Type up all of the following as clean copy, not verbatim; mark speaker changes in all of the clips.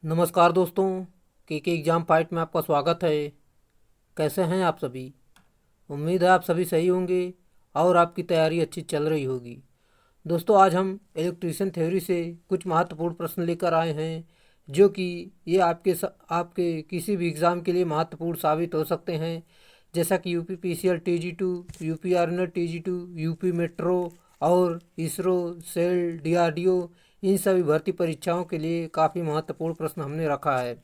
Speaker 1: नमस्कार दोस्तों, के एग्ज़ाम फाइट में आपका स्वागत है। कैसे हैं आप सभी? उम्मीद है आप सभी सही होंगे और आपकी तैयारी अच्छी चल रही होगी। दोस्तों, आज हम इलेक्ट्रिशियन थ्योरी से कुछ महत्वपूर्ण प्रश्न लेकर आए हैं जो कि ये आपके किसी भी एग्ज़ाम के लिए महत्वपूर्ण साबित हो सकते हैं। जैसा कि UP PCL TG2, UP army TG2, UP metro और इसरो, सेल, DRDO, इन सभी भर्ती परीक्षाओं के लिए काफ़ी महत्वपूर्ण प्रश्न हमने रखा है।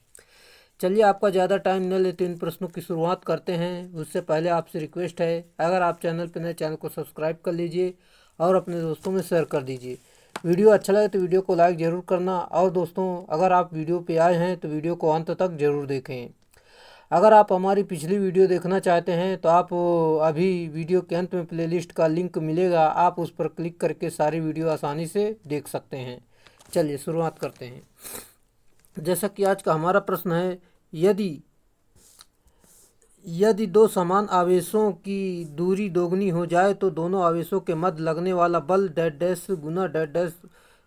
Speaker 1: चलिए, आपका ज़्यादा टाइम न लेते इन प्रश्नों की शुरुआत करते हैं। उससे पहले आपसे रिक्वेस्ट है, अगर आप चैनल पर नए, चैनल को सब्सक्राइब कर लीजिए और अपने दोस्तों में शेयर कर दीजिए। वीडियो अच्छा लगे तो वीडियो को लाइक ज़रूर करना। और दोस्तों, अगर आप वीडियो पे आए हैं तो वीडियो को अंत तक ज़रूर देखें। अगर आप हमारी पिछली वीडियो देखना चाहते हैं तो आप अभी वीडियो के अंत में प्लेलिस्ट का लिंक मिलेगा, आप उस पर क्लिक करके सारी वीडियो आसानी से देख सकते हैं। चलिए शुरुआत करते हैं। जैसा कि आज का हमारा प्रश्न है, यदि यदि दो समान आवेशों की दूरी दोगुनी हो जाए तो दोनों आवेशों के मध्य लगने वाला बल डैश डैश गुना डैश डैश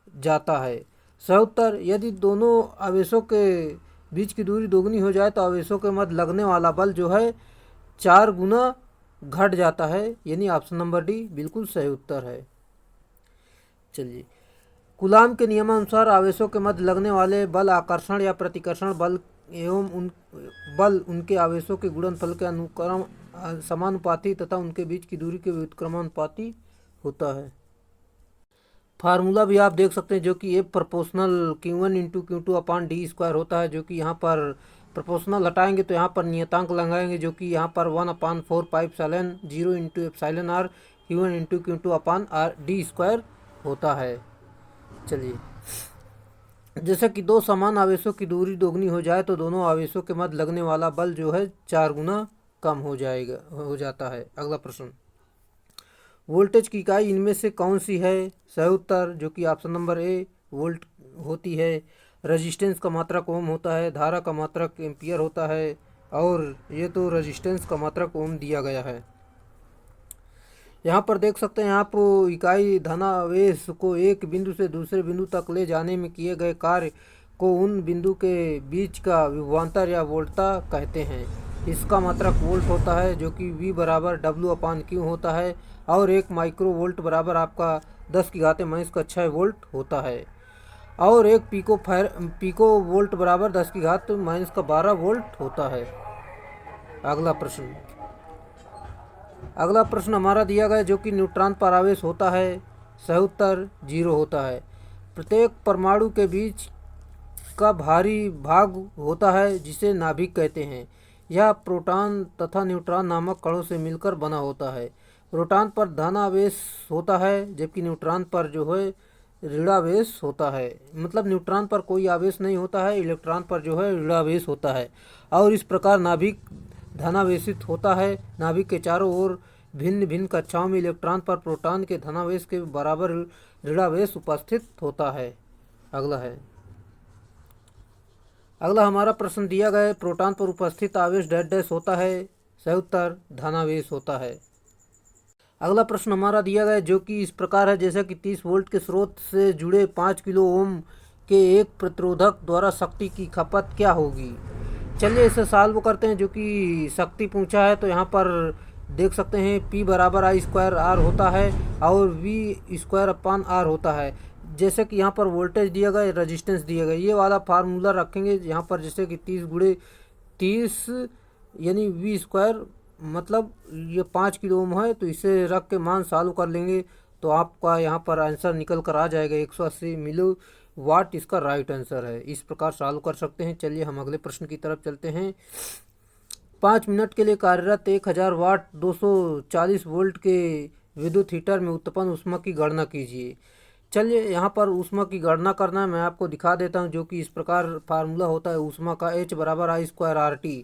Speaker 1: जाता है। सही उत्तर, यदि दोनों आवेशों के बीच की दूरी दोगुनी हो जाए तो आवेशों के मध्य लगने वाला बल जो है 4 गुना घट जाता है, यानी ऑप्शन नंबर डी बिल्कुल सही उत्तर है। चलिए, कूलाम के नियमानुसार आवेशों के मध्य लगने वाले बल आकर्षण या प्रतिकर्षण बल एवं उनके आवेशों के गुणनफल के अनुक्रम समानुपाती तथा उनके बीच की दूरी के व्युत्क्रमानुपाती होता है। फार्मूला भी आप देख सकते हैं, जो कि F proportional Q1 into Q2 upon D square होता है, जो कि यहाँ पर प्रोपोर्शनल हटाएंगे तो यहाँ पर नियतांक लगाएंगे, जो कि यहाँ पर 1/4π0 into epsilon r Q1 into Q2 upon r d square होता है। चलिए, जैसे कि दो समान आवेशों की दूरी दोगुनी हो जाए तो दोनों आवेशों के मध्य लगने वाला बल जो है 4 गुना कम हो जाता है। अगला प्रश्न, वोल्टेज की इकाई इनमें से कौन सी है? सही उत्तर, जो कि ऑप्शन नंबर ए वोल्ट होती है। रेजिस्टेंस का मात्रक ओम होता है, धारा का मात्रक एम्पियर होता है, और ये तो रेजिस्टेंस का मात्रक ओम दिया गया है। यहाँ पर देख सकते हैं आप, इकाई धनावेश को एक बिंदु से दूसरे बिंदु तक ले जाने में किए गए कार्य को उन बिंदु के बीच का विभवांतर या वोल्टता कहते हैं। इसका मात्रक वोल्ट होता है, जो कि V बराबर W/Q होता है, और 1 माइक्रो वोल्ट बराबर आपका 10⁻⁻6 वोल्ट होता है, और 1 पिको वोल्ट बराबर 10⁻⁻12 वोल्ट होता है। अगला प्रश्न हमारा दिया गया, जो कि न्यूट्रॉन पर आवेश होता है। सही उत्तर 0 होता है। प्रत्येक परमाणु के बीच का भारी भाग होता है जिसे नाभिक कहते हैं। यह प्रोटॉन तथा न्यूट्रॉन नामक कणों से मिलकर बना होता है। प्रोटॉन पर धनावेश होता है, जबकि न्यूट्रॉन पर जो है ऋणावेश होता है। मतलब न्यूट्रॉन पर कोई आवेश नहीं होता है, इलेक्ट्रॉन पर जो है ऋणावेश होता है, और इस प्रकार नाभिक धनावेशित होता है। नाभिक के चारों ओर भिन्न भिन्न कक्षाओं में इलेक्ट्रॉन पर प्रोटॉन के धनावेश के बराबर ऋणावेश उपस्थित होता है। अगला हमारा प्रश्न दिया गया है, प्रोटॉन पर उपस्थित आवेश डैश डैश होता है। सही उत्तर धनावेश होता है। अगला प्रश्न हमारा दिया गया है, जो कि इस प्रकार है, जैसे कि 30 वोल्ट के स्रोत से जुड़े 5 किलो ओम के एक प्रतिरोधक द्वारा शक्ति की खपत क्या होगी? चलिए इसे सॉल्व करते हैं। जो कि शक्ति पूछा है, तो यहाँ पर देख सकते हैं P बराबर I² R होता है, और V²/R होता है। जैसे कि यहाँ पर वोल्टेज दिया गया, रेजिस्टेंस दिया गया, ये वाला फार्मूला रखेंगे यहाँ पर, जैसे कि 30 × 30 यानी V², मतलब ये 5 किलो ओम है, तो इसे रख के मान सॉल्व कर लेंगे तो आपका यहाँ पर आंसर निकल कर आ जाएगा 180 मिलो वाट। इसका राइट आंसर है। इस प्रकार सॉल्व कर सकते हैं। चलिए हम अगले प्रश्न की तरफ चलते हैं। 5 मिनट के लिए कार्यरत 1000 वाट 240 वोल्ट के विद्युत हीटर में उत्पन्न ऊष्मा की गणना कीजिए। चलिए यहाँ पर ऊष्मा की गणना करना है, मैं आपको दिखा देता हूँ। जो कि इस प्रकार फार्मूला होता है ऊष्मा का, H बराबर I²RT।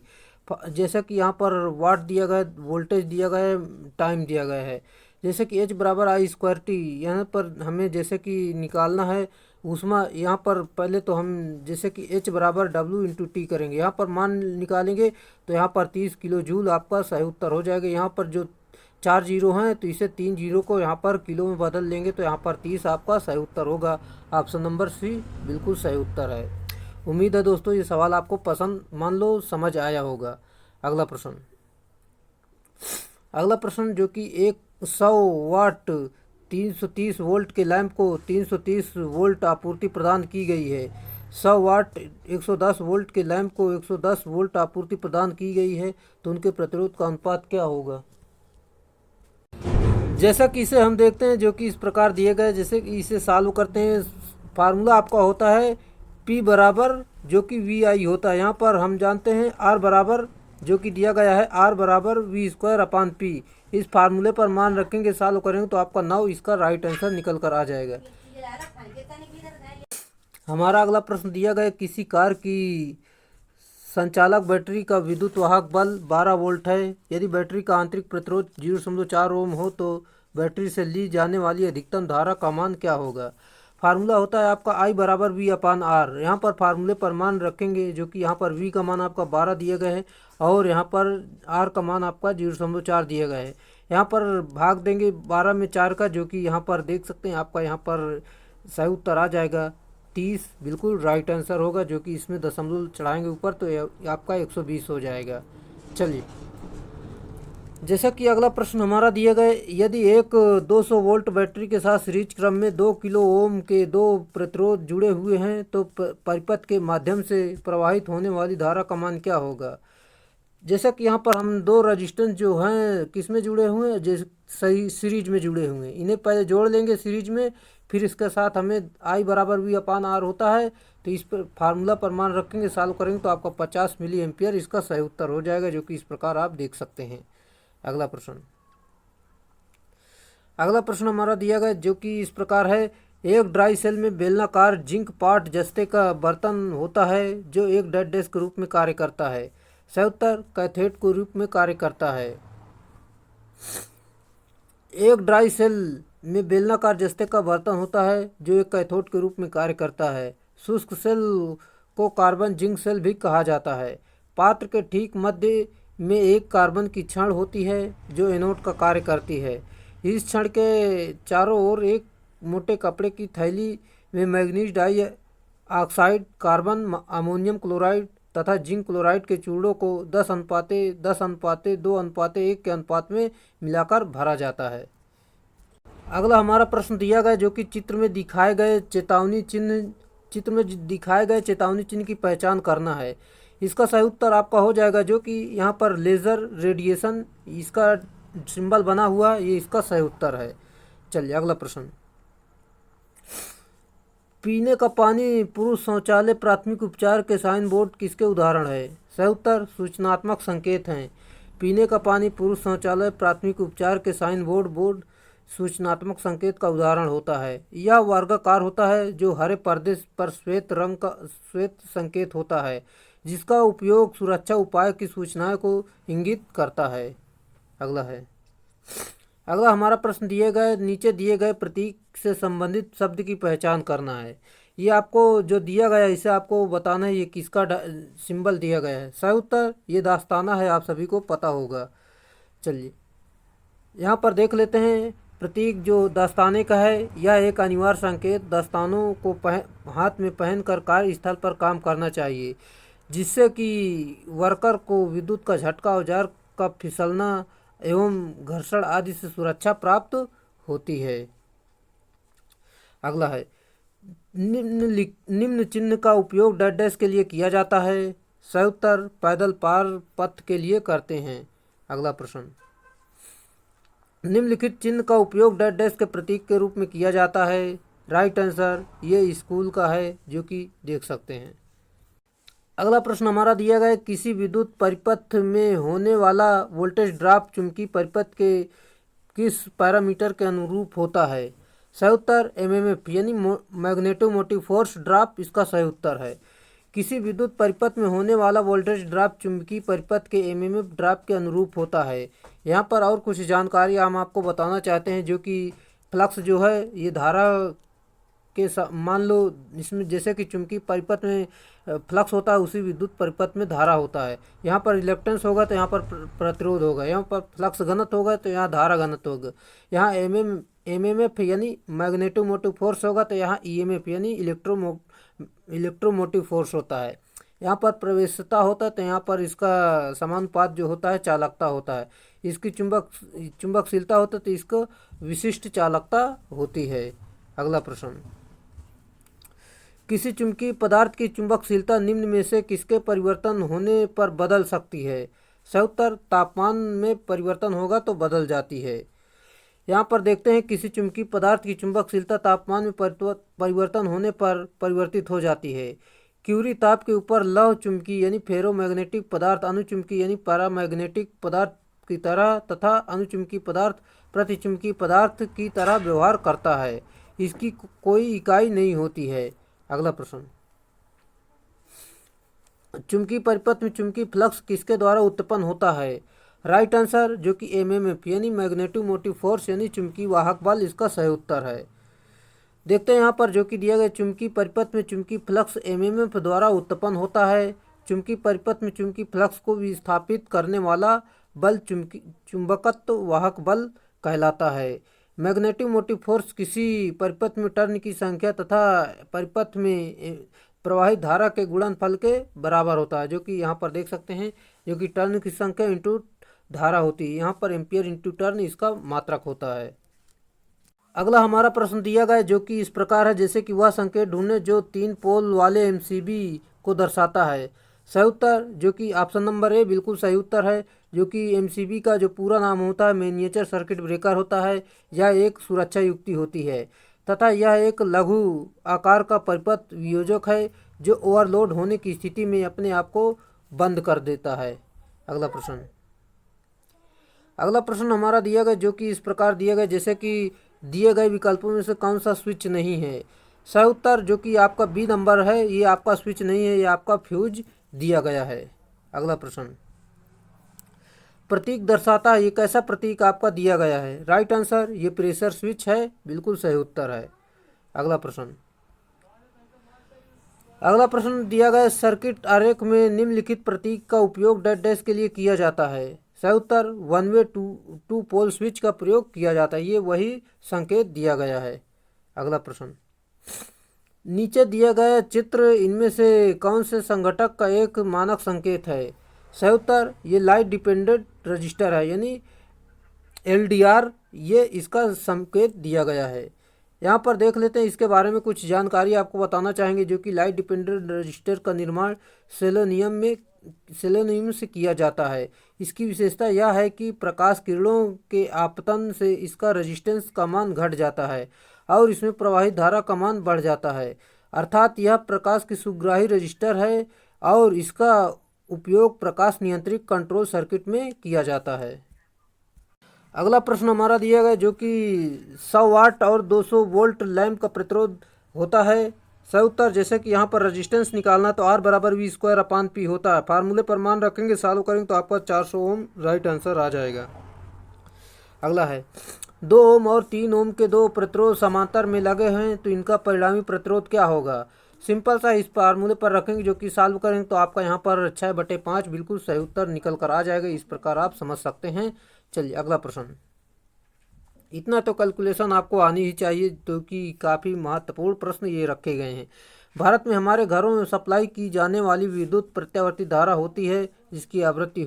Speaker 1: जैसा कि यहाँ पर वाट दिया गया, वोल्टेज दिया गया है, टाइम दिया गया है। जैसे कि H बराबर I²T, यहाँ पर हमें जैसे कि निकालना है ऊष्मा। यहाँ पर पहले तो हम जैसे कि H बराबर W/T करेंगे, यहाँ पर मान निकालेंगे तो यहाँ पर 30 किलो जूल आपका सही उत्तर हो जाएगा। यहाँ पर जो 4 जीरो हैं, तो इसे 3 जीरो को यहाँ पर किलो में बदल लेंगे तो यहाँ पर 30 आपका सही उत्तर होगा। ऑप्शन नंबर सी बिल्कुल सही उत्तर है। उम्मीद है दोस्तों ये सवाल आपको पसंद मान लो समझ आया होगा। अगला प्रश्न जो कि एक 100 वाट 330 वोल्ट के लैंप को 330 वोल्ट आपूर्ति प्रदान की गई है। 100 वाट 110 वोल्ट के लैंप को 110 वोल्ट आपूर्ति प्रदान की गई है, तो उनके प्रतिरोध का अनुपात क्या होगा। जैसा कि इसे हम देखते हैं जो कि इस प्रकार दिए गए, जैसे कि इसे सॉल्व करते हैं। फार्मूला आपका होता है P बराबर जो कि VI होता है। यहाँ पर हम जानते हैं R बराबर जो कि दिया गया है R बराबर V²/P। इस फार्मूले पर मान रखेंगे, सॉल्व करेंगे तो आपका 9 इसका राइट आंसर निकल कर आ जाएगा। हमारा अगला प्रश्न दिया गया, किसी कार की संचालक बैटरी का विद्युत वाहक बल 12 वोल्ट है। यदि बैटरी का आंतरिक प्रतिरोध 0.4 ओम हो तो बैटरी से ली जाने वाली अधिकतम धारा का मान क्या होगा। फार्मूला होता है आपका I बराबर V/R। यहाँ पर फार्मूले पर मान रखेंगे जो कि यहाँ पर V का मान आपका 12 दिए गए है और यहाँ पर R का मान आपका 0.4 दिए गए है। यहाँ पर भाग देंगे 12 में 4 का, जो कि यहाँ पर देख सकते हैं आपका यहाँ पर सही उत्तर आ जाएगा 30। बिल्कुल राइट आंसर होगा, जो कि इसमें दशमलव चढ़ाएंगे ऊपर तो आपका 120 हो जाएगा। चलिए, जैसा कि अगला प्रश्न हमारा दिया गया, यदि एक 200 वोल्ट बैटरी के साथ सीरीज क्रम में 2 किलो ओम के 2 प्रतिरोध जुड़े हुए हैं तो परिपथ के माध्यम से प्रवाहित होने वाली धारा का मान क्या होगा। जैसा कि यहाँ पर हम 2 रजिस्टेंस जो हैं किस में जुड़े हुए हैं, जैसे सही सीरीज में जुड़े हुए हैं, इन्हें पहले जोड़ लेंगे सीरीज में, फिर इसके साथ हमें I बराबर V/R होता है, तो इस पर फार्मूला पर मान रखेंगे, सॉल्व करेंगे तो आपका 50 मिली एम्पियर इसका सही उत्तर हो जाएगा, जो कि इस प्रकार आप देख सकते हैं। अगला प्रश्न हमारा दिया गया जो कि इस प्रकार है, एक ड्राई सेल में बेलनाकार जिंक पाट जस्ते का बर्तन होता है जो एक डेड डैश के रूप में कार्य करता है। सही उत्तर कैथोड के रूप में कार्य करता है। एक ड्राई सेल में बेलनाकार जस्ते का बर्तन होता है जो एक कैथोड के रूप में कार्य करता है। शुष्क सेल को कार्बन जिंक सेल भी कहा जाता है। पात्र के ठीक मध्य में एक कार्बन की छड़ होती है जो एनोड का कार्य करती है। इस छड़ के चारों ओर एक मोटे कपड़े की थैली में manganese dioxide, carbon, ammonium chloride तथा जिंक क्लोराइड के चूड़ों को 10:10:2:1 के अनुपात में मिलाकर भरा जाता है। अगला हमारा प्रश्न दिया गया जो कि चित्र में दिखाए गए चेतावनी चिन्ह की पहचान करना है। इसका सही उत्तर आपका हो जाएगा जो कि यहाँ पर लेज़र रेडिएशन इसका सिंबल बना हुआ, ये इसका सही उत्तर है। चलिए अगला प्रश्न, पीने का पानी पुरुष शौचालय प्राथमिक उपचार के साइन बोर्ड किसके उदाहरण है। सही उत्तर सूचनात्मक संकेत हैं। पीने का पानी पुरुष शौचालय प्राथमिक उपचार के साइन बोर्ड सूचनात्मक संकेत का उदाहरण होता है। यह वर्गाकार होता है जो हरे पर्दे पर श्वेत रंग का श्वेत संकेत होता है, जिसका उपयोग सुरक्षा उपाय की सूचनाओं को इंगित करता है। अगला हमारा प्रश्न नीचे दिए गए प्रतीक से संबंधित शब्द की पहचान करना है। ये आपको जो दिया गया है इसे आपको बताना है ये किसका सिंबल दिया गया है। सही उत्तर ये दास्ताना है, आप सभी को पता होगा। चलिए यहाँ पर देख लेते हैं प्रतीक जो दास्ताने का है। यह एक अनिवार्य संकेत दास्तानों को हाथ में पहनकर कार्यस्थल पर काम करना चाहिए, जिससे कि वर्कर को विद्युत का झटका, औजार का फिसलना एवं घर्षण आदि से सुरक्षा प्राप्त होती है। अगला है, निम्न चिन्ह का उपयोग डेड डैश के लिए किया जाता है। सही उत्तर पैदल पार पथ के लिए करते हैं। अगला प्रश्न, निम्नलिखित चिन्ह का उपयोग डेड डैश के प्रतीक के रूप में किया जाता है। राइट आंसर ये स्कूल का है, जो कि देख सकते हैं। अगला प्रश्न हमारा दिया गया है, किसी विद्युत परिपथ में होने वाला वोल्टेज ड्रॉप चुंबकीय परिपथ के किस पैरामीटर के अनुरूप होता है। सही उत्तर एमएमएफ यानी मैग्नेटोमोटिव फोर्स ड्रॉप इसका सही उत्तर है। किसी विद्युत परिपथ में होने वाला वोल्टेज ड्रॉप चुंबकीय परिपथ के एमएमएफ ड्रॉप के अनुरूप होता है। यहाँ पर और कुछ जानकारी हम आपको बताना चाहते हैं, जो कि फ्लक्स जो है ये धारा के मान लो इसमें जैसे कि चुंबकीय परिपथ में फ्लक्स होता है, उसी विद्युत परिपथ में धारा होता है। यहाँ पर रिलेक्टेंस होगा तो यहाँ पर प्रतिरोध होगा, यहाँ पर फ्लक्स घनत्व होगा तो यहाँ धारा घनत्व होगा। यहाँ एमएमएफ यानी मैग्नेटोमोटिव फोर्स होगा तो यहाँ ईएमएफ यानी इलेक्ट्रोमोटिव फोर्स होता है। यहाँ पर प्रवेशता होता है तो यहाँ पर इसका समानुपात जो होता है चालकता होता है। इसकी चुंबकशीलता होता है तो इसको विशिष्ट चालकता होती है। अगला प्रश्न, किसी चुंबकीय पदार्थ की चुंबकशीलता निम्न में से किसके परिवर्तन होने पर बदल सकती है? सही उत्तर, तापमान में परिवर्तन होगा तो बदल जाती है। यहाँ पर देखते हैं किसी चुंबकीय पदार्थ की चुंबकशीलता तापमान में परिवर्तन होने पर परिवर्तित हो जाती है। क्यूरी ताप के ऊपर लौह चुंबकीय यानी फेरोमैग्नेटिक पदार्थ अनुचुंबकीय यानी पैरामैग्नेटिक पदार्थ की तरह तथा अनुचुंबकीय पदार्थ प्रतिचुंबकीय पदार्थ की तरह व्यवहार करता है। इसकी कोई इकाई नहीं होती है। अगला प्रश्न, चुंबकीय परिपथ में चुंबकीय फ्लक्स किसके द्वारा उत्पन्न होता है? राइट आंसर, जो कि एमएमएफ यानी मैग्नेटिक मोटिव फोर्स यानी चुंबकीय वाहक बल इसका सही उत्तर है। देखते हैं यहाँ पर जो कि दिया गया, चुंबकीय परिपथ में चुंबकीय फ्लक्स एमएमएफ द्वारा उत्पन्न होता है। चुंबकीय परिपथ में चुंबकीय फ्लक्स को विस्थापित करने वाला बल चुंबकत्व वाहक बल कहलाता है। मैग्नेटिक मोटिव फोर्स किसी परिपथ में टर्न की संख्या तथा परिपथ में प्रवाहित धारा के गुणनफल के बराबर होता है, जो कि यहाँ पर देख सकते हैं, जो कि टर्न की संख्या इंटू धारा होती है। यहाँ पर एम्पियर इंटू टर्न इसका मात्रक होता है। अगला हमारा प्रश्न दिया गया जो कि इस प्रकार है, जैसे कि वह संकेत ढूंढें जो 3 पोल वाले एमसीबी को दर्शाता है। सही उत्तर, जो कि ऑप्शन नंबर ए बिल्कुल सही उत्तर है। जो कि एमसीबी का जो पूरा नाम होता है मिनिएचर सर्किट ब्रेकर होता है। यह एक सुरक्षा युक्ति होती है तथा यह एक लघु आकार का परिपथ वियोजक है जो ओवरलोड होने की स्थिति में अपने आप को बंद कर देता है। अगला प्रश्न हमारा दिया गया जो कि इस प्रकार दिया गया, जैसे कि दिए गए विकल्पों में से कौन सा स्विच नहीं है? सही उत्तर, जो कि आपका बी नंबर है, ये आपका स्विच नहीं है, ये आपका फ्यूज दिया गया है। अगला प्रश्न, प्रतीक दर्शाता है, ये कैसा प्रतीक आपका दिया गया है? राइट आंसर, ये प्रेशर स्विच है, बिल्कुल सही उत्तर है। अगला प्रश्न दिया गया, सर्किट आरेख में निम्नलिखित प्रतीक का उपयोग डैश डैश के लिए किया जाता है। सही उत्तर, one way two pole switch का प्रयोग किया जाता है, ये वही संकेत दिया गया है। अगला प्रश्न, नीचे दिया गया चित्र इनमें से कौन से संघटक का एक मानक संकेत है? सही उत्तर, ये लाइट डिपेंडेंट रजिस्टर है यानी एलडीआर, ये इसका संकेत दिया गया है। यहाँ पर देख लेते हैं इसके बारे में कुछ जानकारी आपको बताना चाहेंगे, जो कि लाइट डिपेंडेंट रजिस्टर का निर्माण सेलेनियम से किया जाता है। इसकी विशेषता यह है कि प्रकाश किरणों के आपतन से इसका रेजिस्टेंस का मान घट जाता है और इसमें प्रवाहित धारा का मान बढ़ जाता है, अर्थात यह प्रकाश की सुग्राही रजिस्टर है और इसका उपयोग प्रकाश नियंत्रित कंट्रोल सर्किट में किया जाता है। अगला प्रश्न हमारा दिया गया जो कि 100 वाट और 200 वोल्ट लैंप का प्रतिरोध होता है। सही उत्तर, जैसे कि यहाँ पर रेजिस्टेंस निकालना तो R बराबर V² होता है। फार्मूले पर मान रखेंगे, सॉल्व करेंगे तो आपका 400 ओम राइट आंसर आ जाएगा। अगला है, 2 ओम और 3 ओम के दो प्रतिरोध समांतर में लगे हैं तो इनका परिणामी प्रतिरोध क्या होगा? सिंपल सा इस फार्मूले पर रखेंगे, जो कि सॉल्व करेंगे तो आपका यहाँ पर 6/5 बिल्कुल सही उत्तर निकल कर आ जाएगा। इस प्रकार आप समझ सकते हैं। चलिए अगला प्रश्न, इतना तो कैलकुलेशन आपको आनी ही चाहिए, जो कि काफ़ी महत्वपूर्ण प्रश्न ये रखे गए हैं। भारत में हमारे घरों में सप्लाई की जाने वाली विद्युत प्रत्यावर्ती धारा होती है जिसकी आवृत्ति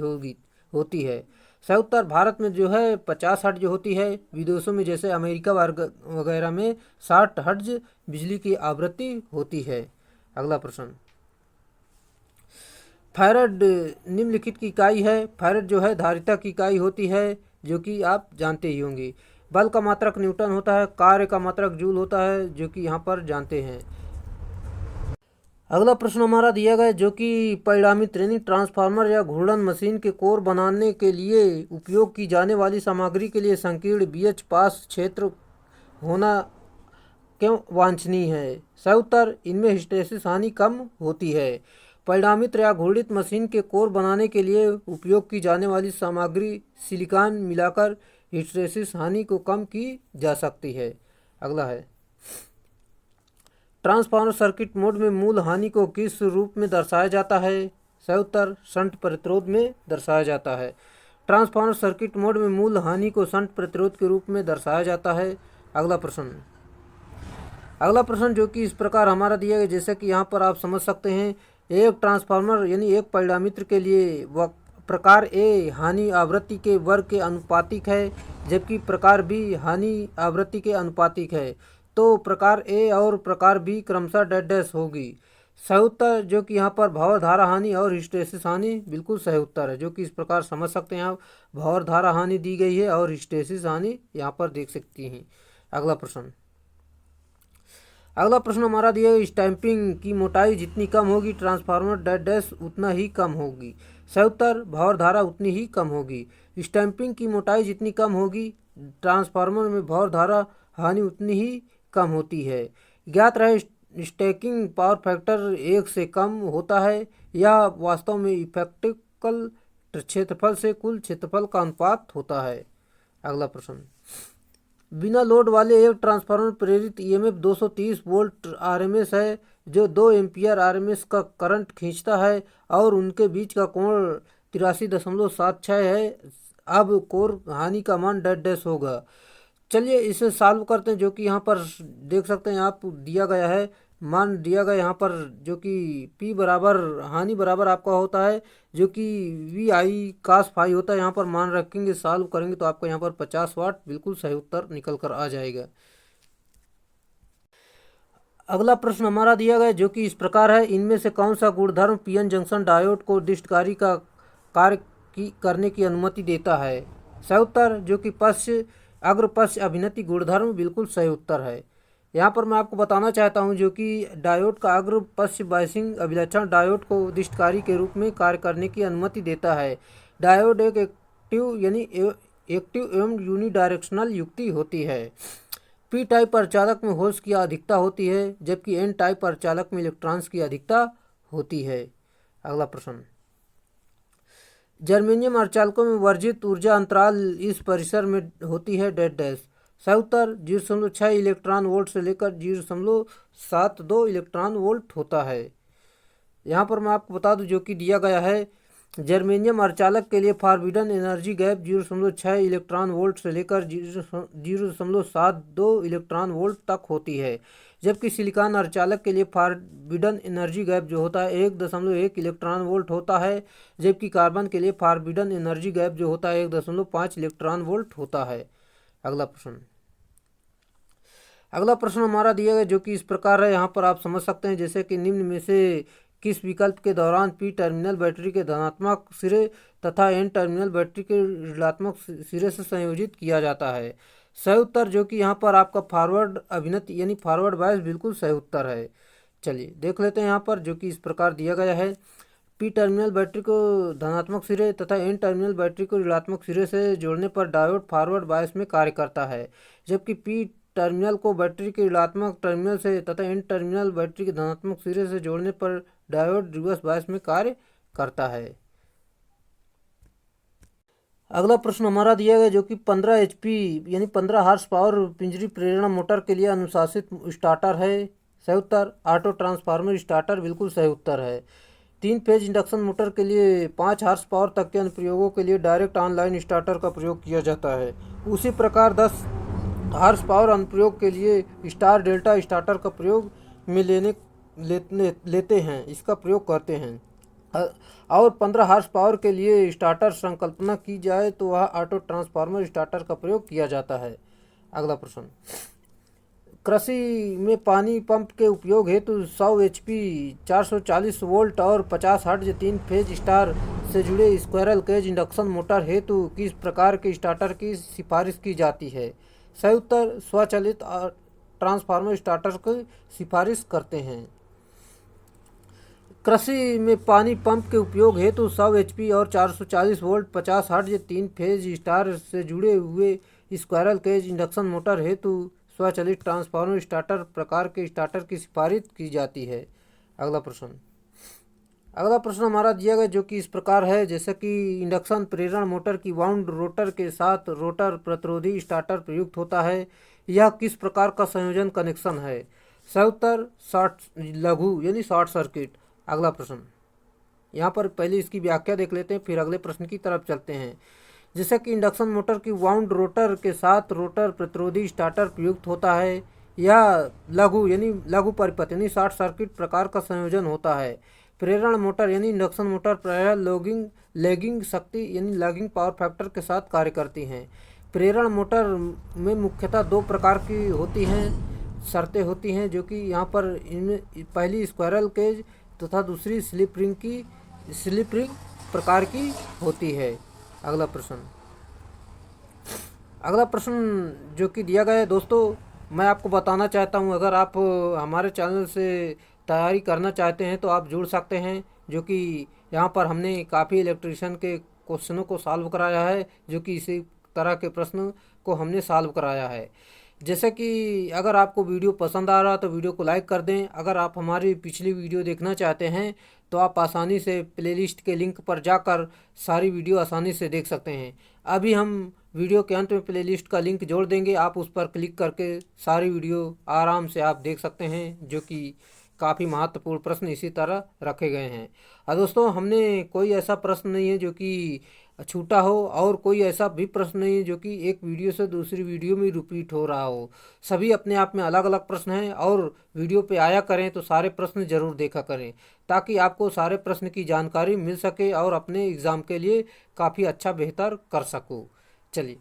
Speaker 1: होती है। सही उत्तर, भारत में जो है 50 हर्ट्ज जो होती है, विदेशों में जैसे अमेरिका वगैरह में 60 हर्ट्ज बिजली की आवृत्ति होती है। अगला प्रश्न, फैराड निम्नलिखित की इकाई है। फैराड जो है धारिता की इकाई होती है, जो कि आप जानते ही होंगे। बल का मात्रक न्यूटन होता है, कार्य का मात्रक जूल होता है, जो कि यहाँ पर जानते हैं। अगला प्रश्न हमारा दिया गया जो कि परिणामी ट्रेनिंग ट्रांसफार्मर या घूर्णन मशीन के कोर बनाने के लिए उपयोग की जाने वाली सामग्री के लिए संकीर्ण बीएच पास क्षेत्र होना क्यों वांछनीय है? सही उत्तर, इनमें हिस्टैरिसीस हानि कम होती है। परिणामित या घूर्णित मशीन के कोर बनाने के लिए उपयोग की जाने वाली सामग्री सिलिकॉन मिलाकर हिस्टैरिसीस हानि को कम की जा सकती है। अगला है, ट्रांसफार्मर सर्किट मोड में मूल हानि को किस रूप में दर्शाया जाता है? सही उत्तर, शंट प्रतिरोध में दर्शाया जाता है। ट्रांसफार्मर सर्किट मोड में मूल हानि को शंट प्रतिरोध के रूप में दर्शाया जाता है। अगला प्रश्न, अगला प्रश्न जो कि इस प्रकार हमारा दिया गया, जैसे कि यहाँ पर आप समझ सकते हैं, एक ट्रांसफार्मर यानी एक परिणामित्र के लिए प्रकार ए हानि आवृत्ति के वर्ग के अनुपातिक है, जबकि प्रकार बी हानि आवृत्ति के अनुपातिक है, तो प्रकार ए और प्रकार बी क्रमशः डैश डैश होगी। सही उत्तर जो कि यहाँ पर भंवर धारा हानि और हिस्टैरिसीस हानि बिल्कुल सही उत्तर है, जो कि इस प्रकार समझ सकते हैं आप। भंवर धारा हानि दी गई है और हिस्टैरिसीस हानि यहाँ पर देख सकती हैं। अगला प्रश्न हमारा दिया है, स्टैंपिंग की मोटाई जितनी कम होगी ट्रांसफार्मर डैश डैश उतना ही कम होगी। सही उत्तर भंवर धारा उतनी ही कम होगी। स्टैंपिंग की मोटाई जितनी कम होगी ट्रांसफार्मर में भंवर धारा हानि उतनी ही कम होती है। ज्ञात रहे स्टैकिंग पावर फैक्टर 1 से कम होता है या वास्तव में इफेक्टिकल क्षेत्रफल से कुल क्षेत्रफल का अनुपात होता है। अगला प्रश्न, बिना लोड वाले एक ट्रांसफार्मर प्रेरित ईएमएफ 230 वोल्ट आरएमएस है जो 2 एम्पियर आरएमएस का करंट खींचता है और उनके बीच का कोण 83.76 है। अब कोर हानि का मान डैश डैश होगा। चलिए इसे सॉल्व करते हैं, जो कि यहाँ पर देख सकते हैं आप दिया गया है, मान दिया गया यहाँ पर, जो कि P बराबर हानि बराबर आपका होता है जो कि VI cos फाई होता है। यहाँ पर मान रखेंगे, सॉल्व करेंगे तो आपको यहाँ पर 50 वाट बिल्कुल सही उत्तर निकल कर आ जाएगा। अगला प्रश्न हमारा दिया गया जो कि इस प्रकार है, इनमें से कौन सा गुणधर्म पीएन जंक्शन डायोड को दिष्टकारी का कार्य करने की अनुमति देता है। सही उत्तर जो कि पश्च अग्रपश्च अभिनति गुणधर्म बिल्कुल सही उत्तर है। यहाँ पर मैं आपको बताना चाहता हूँ जो कि डायोड का अग्रपश्च बायसिंग अभिलक्षण डायोड को दिष्टकारी के रूप में कार्य करने की अनुमति देता है। डायोड एक एक्टिव एवं यूनिडायरेक्शनल युक्ति होती है। पी टाइप अर्धचालक में होल्स की अधिकता होती है, जबकि एन टाइप अर्धचालक में इलेक्ट्रॉन्स की अधिकता होती है। अगला प्रश्न, जर्मेनियम अर्धचालकों में वर्जित ऊर्जा अंतराल इस परिसर में होती है डैश डैश। सही उत्तर 0.6 इलेक्ट्रॉन वोल्ट से लेकर 0.72 इलेक्ट्रॉन वोल्ट होता है। यहाँ पर मैं आपको बता दूं जो कि दिया गया है, जर्मेनियम अर्धचालक के लिए forbidden energy gap 0.6 electron volt से लेकर 0.72 इलेक्ट्रॉन वोल्ट तक होती है, जबकि सिलिकॉन अर्धचालक के लिए फॉरबिडन एनर्जी गैप जो होता है 1.1 इलेक्ट्रॉन वोल्ट होता है, जबकि कार्बन के लिए फॉरबिडन एनर्जी गैप जो होता है 1.5 इलेक्ट्रॉन वोल्ट होता है। अगला प्रश्न हमारा दिया गया जो कि इस प्रकार है, यहाँ पर आप समझ सकते हैं, जैसे कि निम्न में से किस विकल्प के दौरान पी टर्मिनल बैटरी के धनात्मक सिरे तथा एन टर्मिनल बैटरी के ऋणात्मक सिरे से संयोजित किया जाता है। सही उत्तर जो कि यहाँ पर आपका फॉरवर्ड अभिनति यानी फॉरवर्ड बायस बिल्कुल सही उत्तर है। चलिए देख लेते हैं यहाँ पर, जो कि इस प्रकार दिया गया है, पी टर्मिनल बैटरी को धनात्मक सिरे तथा एन टर्मिनल बैटरी को ऋणात्मक सिरे से जोड़ने पर डायोड फॉरवर्ड बायस में कार्य करता है, जबकि पी टर्मिनल को बैटरी के ऋणात्मक टर्मिनल से तथा एन टर्मिनल बैटरी के धनात्मक सिरे से जोड़ने पर डायोड रिवर्स बायस में कार्य करता है। अगला प्रश्न हमारा दिया गया जो कि 15 HP यानी 15 हार्स पावर पिंजरी प्रेरण मोटर के लिए अनुशासित स्टार्टर है। सही उत्तर ऑटो ट्रांसफार्मर स्टार्टर बिल्कुल सही उत्तर है। 3 फेज इंडक्शन मोटर के लिए 5 हार्स पावर तक के अनुप्रयोगों के लिए डायरेक्ट ऑनलाइन स्टार्टर का प्रयोग किया जाता है। उसी प्रकार 10 हार्स पावर अनुप्रयोग के लिए स्टार डेल्टा स्टार्टर का प्रयोग में लेते हैं, इसका प्रयोग करते हैं। और 15 हार्स पावर के लिए स्टार्टर संकल्पना की जाए तो वह ऑटो ट्रांसफार्मर स्टार्टर का प्रयोग किया जाता है। अगला प्रश्न, कृषि में पानी पंप के उपयोग हेतु 100 HP 440 वोल्ट और 50 हर्ट्ज 3 फेज स्टार से जुड़े स्क्वायरल केज इंडक्शन मोटर हेतु किस प्रकार के स्टार्टर की सिफारिश की जाती है। सही उत्तर स्वचालित ट्रांसफार्मर स्टार्टर की सिफारिश करते हैं। कृषि में पानी पंप के उपयोग हेतु 100 HP और 440 वोल्ट 50 हर्ट्ज 3 फेज स्टार से जुड़े हुए स्क्वायरल केज इंडक्शन मोटर हेतु स्वचालित ट्रांसफार्मर स्टार्टर प्रकार के स्टार्टर की सिफारिश की जाती है। अगला प्रश्न हमारा दिया गया जो कि इस प्रकार है, जैसे कि इंडक्शन प्रेरण मोटर की वाउंड रोटर के साथ रोटर प्रतिरोधी स्टार्टर प्रयुक्त होता है, यह किस प्रकार का संयोजन कनेक्शन है। सही उत्तर लघु यानी शॉर्ट सर्किट। अगला प्रश्न, यहाँ पर पहले इसकी व्याख्या देख लेते हैं, फिर अगले प्रश्न की तरफ चलते हैं। जैसे कि इंडक्शन मोटर की वाउंड रोटर के साथ रोटर प्रतिरोधी स्टार्टर प्रयुक्त होता है, यह लघु परिपथ यानी शॉर्ट सर्किट प्रकार का संयोजन होता है। प्रेरण मोटर यानी इंडक्शन मोटर प्रायः लैगिंग शक्ति यानी लैगिंग पावर फैक्टर के साथ कार्य करती हैं। प्रेरण मोटर में मुख्यतः दो प्रकार की होती हैं शर्तें होती हैं, जो कि यहाँ पर इनमें पहली स्क्वायरल केज तथा दूसरी स्लिप रिंग प्रकार की होती है। अगला प्रश्न जो कि दिया गया है दोस्तों, मैं आपको बताना चाहता हूँ, अगर आप हमारे चैनल से तैयारी करना चाहते हैं तो आप जुड़ सकते हैं, जो कि यहाँ पर हमने काफ़ी इलेक्ट्रीशियन के क्वेश्चनों को सॉल्व कराया है, जो कि इसी तरह के प्रश्न को हमने सॉल्व कराया है। जैसे कि अगर आपको वीडियो पसंद आ रहा तो वीडियो को लाइक कर दें। अगर आप हमारी पिछली वीडियो देखना चाहते हैं तो आप आसानी से प्लेलिस्ट के लिंक पर जाकर सारी वीडियो आसानी से देख सकते हैं। अभी हम वीडियो के अंत में प्लेलिस्ट का लिंक जोड़ देंगे, आप उस पर क्लिक करके सारी वीडियो आराम से आप देख सकते हैं, जो कि काफ़ी महत्वपूर्ण प्रश्न इसी तरह रखे गए हैं। और दोस्तों, हमने कोई ऐसा प्रश्न नहीं है जो कि छूटा हो, और कोई ऐसा भी प्रश्न नहीं है जो कि एक वीडियो से दूसरी वीडियो में रिपीट हो रहा हो। सभी अपने आप में अलग अलग प्रश्न हैं, और वीडियो पे आया करें तो सारे प्रश्न जरूर देखा करें, ताकि आपको सारे प्रश्न की जानकारी मिल सके और अपने एग्ज़ाम के लिए काफ़ी अच्छा बेहतर कर सको। चलिए,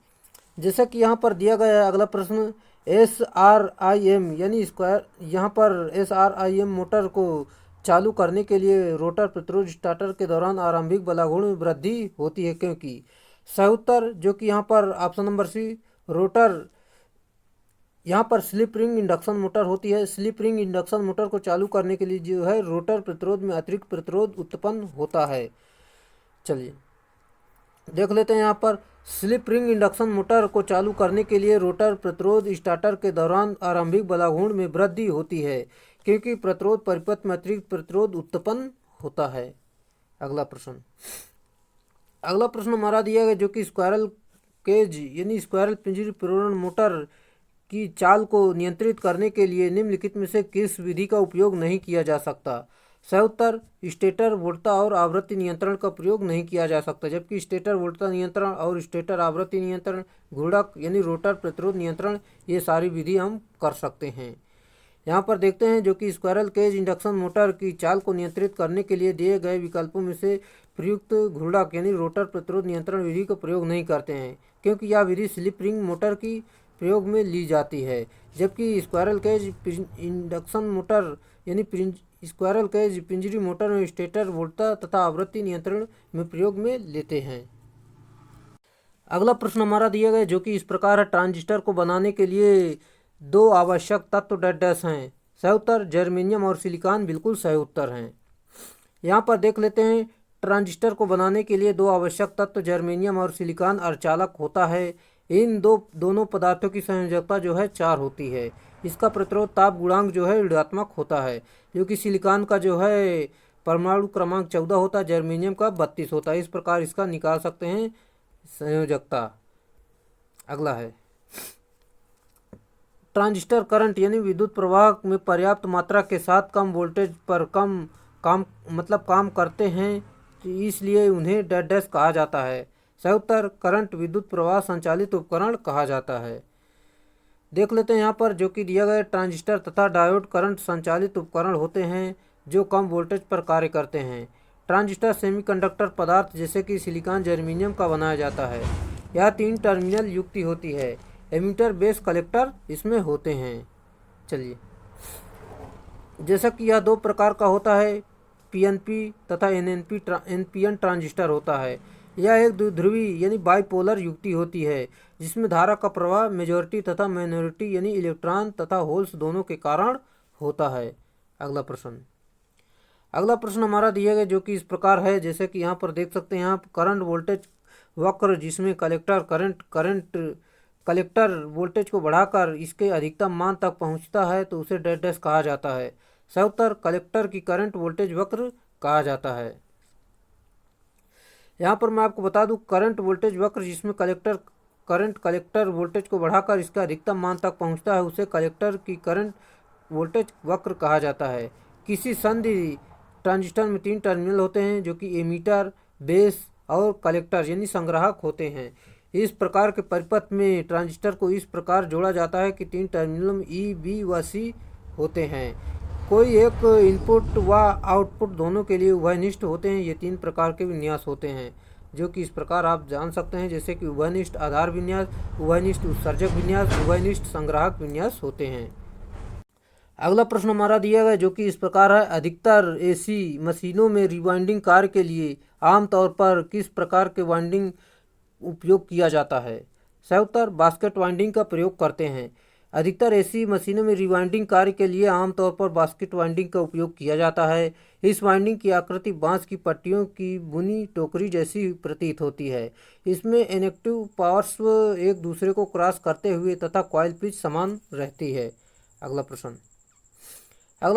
Speaker 1: जैसा कि यहाँ पर दिया गया है अगला प्रश्न, SRIM यानी स्क्वायर, यहाँ पर SRIM मोटर को चालू करने के लिए रोटर प्रतिरोध स्टार्टर के दौरान आरंभिक बलागुण में वृद्धि होती है, क्योंकि सही उत्तर जो कि यहाँ पर ऑप्शन नंबर सी, रोटर, यहाँ पर स्लिप रिंग इंडक्शन मोटर होती है। स्लिप रिंग इंडक्शन मोटर को चालू करने के लिए जो है रोटर प्रतिरोध में अतिरिक्त प्रतिरोध उत्पन्न होता है। चलिए देख लेते हैं, यहाँ पर स्लिप रिंग इंडक्शन मोटर को चालू करने के लिए रोटर प्रतिरोध स्टार्टर के दौरान आरंभिक बलागुण में वृद्धि होती है, क्योंकि प्रतिरोध परिपथ में अतिरिक्त प्रतिरोध उत्पन्न होता है। अगला प्रश्न हमारा दिया गया, जो कि स्क्वायरल केज यानी स्क्वायरल पिंजरी प्रेरण मोटर की चाल को नियंत्रित करने के लिए निम्नलिखित में से किस विधि का उपयोग नहीं किया जा सकता। सही उत्तर, स्टेटर वोल्टता और आवृत्ति नियंत्रण का प्रयोग नहीं किया जा सकता, जबकि स्टेटर वोल्टता नियंत्रण और स्टेटर आवृत्ति नियंत्रण, घूर्णक यानी रोटर प्रतिरोध नियंत्रण, ये सारी विधि हम कर सकते हैं। यहाँ पर देखते हैं, जो कि स्क्वायरल केज इंडक्शन मोटर की चाल को नियंत्रित करने के लिए दिए गए विकल्पों में से प्रयुक्त घूर्णक यानी रोटर प्रतिरोध नियंत्रण विधि का प्रयोग नहीं करते हैं, क्योंकि यह विधि स्लिप रिंग मोटर की प्रयोग में ली जाती है, जबकि स्क्वायरल केज इंडक्शन मोटर यानी स्क्वायरल केज पिंजरी मोटर में स्टेटर वोल्टता तथा आवृत्ति नियंत्रण में प्रयोग में लेते हैं। अगला प्रश्न हमारा दिया गया, जो कि इस प्रकार है, ट्रांजिस्टर को बनाने के लिए दो आवश्यक तत्व डैश हैं। सही उत्तर, जर्मेनियम और सिलिकॉन बिल्कुल सही उत्तर हैं। यहाँ पर देख लेते हैं, ट्रांजिस्टर को बनाने के लिए दो आवश्यक तत्व जर्मेनियम और सिलिकॉन अर्धचालक होता है। इन दोनों पदार्थों की संयोजकता जो है 4 होती है। इसका प्रतिरोध ताप गुणांक जो है ऋणात्मक होता है, जो कि सिलिकॉन का जो है परमाणु क्रमांक 14 होता है, जर्मेनियम का 32 होता है। इस प्रकार इसका निकाल सकते हैं संयोजकता। अगला है, ट्रांजिस्टर करंट यानी विद्युत प्रवाह में पर्याप्त मात्रा के साथ कम वोल्टेज पर काम करते हैं, तो इसलिए उन्हें डैश कहा जाता है। सही उत्तर, करंट विद्युत प्रवाह संचालित उपकरण कहा जाता है। देख लेते हैं यहाँ पर, जो कि दिया गया, ट्रांजिस्टर तथा डायोड करंट संचालित उपकरण होते हैं जो कम वोल्टेज पर कार्य करते हैं। ट्रांजिस्टर सेमीकंडक्टर पदार्थ जैसे कि सिलिकॉन, जर्मेनियम का बनाया जाता है। यह 3 टर्मिनल युक्ति होती है। एमीटर, बेस, कलेक्टर इसमें होते हैं। चलिए, जैसा कि यह 2 प्रकार का होता है, पीएनपी तथा एनपीएन ट्रांजिस्टर होता है। यह एक द्विध्रुवी यानी बाइपोलर युक्ति होती है, जिसमें धारा का प्रवाह मेजॉरिटी तथा माइनॉरिटी यानी इलेक्ट्रॉन तथा होल्स दोनों के कारण होता है। अगला प्रश्न हमारा दिया गया, जो कि इस प्रकार है, जैसे कि यहाँ पर देख सकते हैं, यहाँ करंट वोल्टेज वक्र, जिसमें कलेक्टर वोल्टेज को बढ़ाकर इसके अधिकतम मान तक पहुँचता है, तो उसे डैश कहा जाता है। सही उत्तर, कलेक्टर की करंट वोल्टेज वक्र कहा जाता है। यहाँ पर मैं आपको बता दूं, करंट वोल्टेज वक्र जिसमें कलेक्टर वोल्टेज को बढ़ाकर इसका अधिकतम मान तक पहुँचता है, उसे कलेक्टर की करंट वोल्टेज वक्र कहा जाता है। किसी संधि ट्रांजिस्टर में 3 टर्मिनल होते हैं, जो कि एमीटर, बेस और कलेक्टर यानी संग्राहक होते हैं। इस प्रकार के परिपथ में ट्रांजिस्टर को इस प्रकार जोड़ा जाता है कि 3 टर्मिनल ई, बी व सी होते हैं। कोई एक इनपुट व आउटपुट दोनों के लिए उभयनिष्ठ होते हैं। ये 3 प्रकार के विन्यास होते हैं जो कि इस प्रकार आप जान सकते हैं, जैसे कि उभयनिष्ठ आधार विन्यास, उभयनिष्ठ उत्सर्जक विन्यास, उभयनिष्ठ संग्राहक विन्यास होते हैं। अगला प्रश्न हमारा दिया गया जो कि इस प्रकार है, अधिकतर एसी मशीनों में रिवाइंडिंग कार्य के लिए आमतौर पर किस प्रकार के वाइंडिंग उपयोग किया जाता है? सही उत्तर, बास्केट वाइंडिंग का प्रयोग करते हैं। अधिकतर एसी मशीनों में रिवाइंडिंग कार्य के लिए आमतौर पर बास्केट वाइंडिंग का उपयोग किया जाता है। इस वाइंडिंग की आकृति बांस की पट्टियों की बुनी टोकरी जैसी प्रतीत होती है। इसमें इनेक्टिव पावर्स एक दूसरे को क्रॉस करते हुए तथा कॉइल पिच समान रहती है। अगला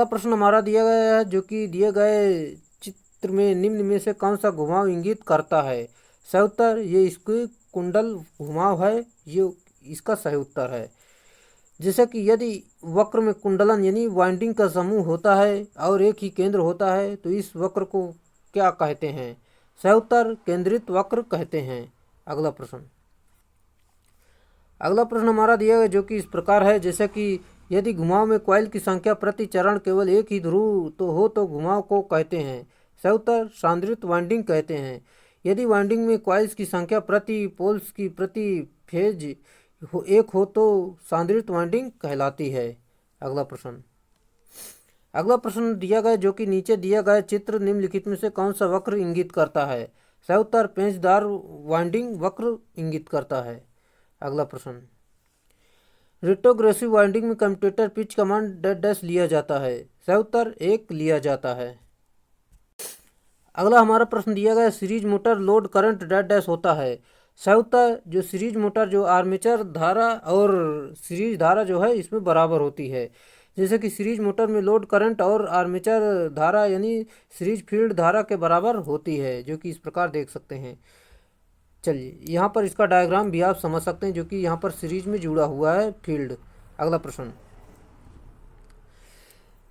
Speaker 1: प्रश्न हमारा दिया गया है जो कि दिए गए चित्र में निम्न में से कौन सा घुमाव इंगित करता है? सही उत्तर, ये इसकी कुंडल घुमाव है, ये इसका सही उत्तर है। जैसे कि यदि वक्र में कुंडलन यानी वाइंडिंग का समूह होता है और एक ही केंद्र होता है तो इस वक्र को क्या कहते हैं? सही उत्तर, केंद्रित वक्र कहते हैं। अगला प्रश्न हमारा दिया गया जो कि इस प्रकार है, जैसे कि यदि घुमाव में कॉइल की संख्या प्रति चरण केवल एक ही ध्रुव तो घुमाव को कहते हैं। सही उत्तर, सांद्रित वाइंडिंग कहते हैं। यदि वाइंडिंग में कॉइल्स की संख्या प्रति पोल्स की प्रति फेज एक हो तो सांद्रित वाइंडिंग कहलाती है। अगला प्रश्न दिया गया जो कि नीचे दिया गया चित्र निम्नलिखित में से कौन सा वक्र इंगित करता है? सही उत्तर, पेंचदार वाइंडिंग वक्र इंगित करता है। अगला प्रश्न, रिट्रोग्रेसिव वाइंडिंग में कम्यूटेटर पिच कमांड डैश लिया जाता है। सही उत्तर, 1 लिया जाता है। अगला हमारा प्रश्न दिया गया, series motor load current dash होता है। सही उत्तर, जो सीरीज मोटर जो आर्मेचर धारा और सीरीज धारा जो है इसमें बराबर होती है। जैसे कि सीरीज मोटर में लोड करंट और आर्मेचर धारा यानी सीरीज फील्ड धारा के बराबर होती है, जो कि इस प्रकार देख सकते हैं। चलिए, यहाँ पर इसका डायग्राम भी आप समझ सकते हैं जो कि यहाँ पर सीरीज में जुड़ा हुआ है फील्ड।